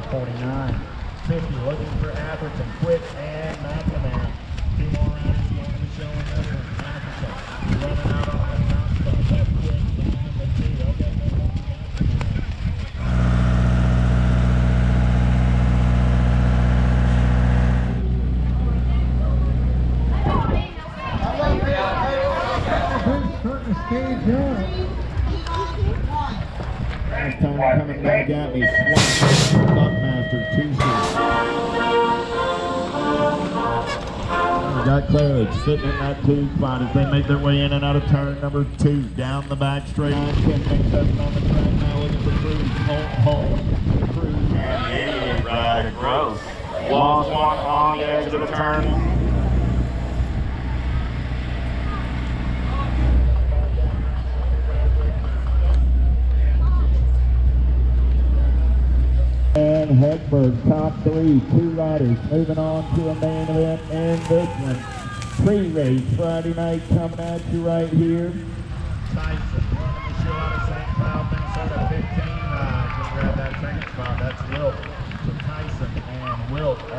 49. 50, looking for Atherton, quick, and McNamara. 2 more riders going to the show in this one. Atherton running out on the top spot. That's quick behind the 2. They'll get that one to McNamara. Starting to stage up. Last time coming back at me, Buckmaster, 2 seats. Got Kreeeg sitting in that 2 spot as they make their way in and out of turn number 2. Down the back straight. 10.7 on the track now, looking for Kreeeg. Home. Kreeeg. And right, gross. Lost one on the edge of the turn. And Hedberg, top 3, 2 riders moving on to a main event in this one. Pre-race Friday night coming at you right here. Tyson running the show out of St. Cloud, Minnesota, 15 rides. Just grab that second spot. That's Wilt. So Tyson and Wilt.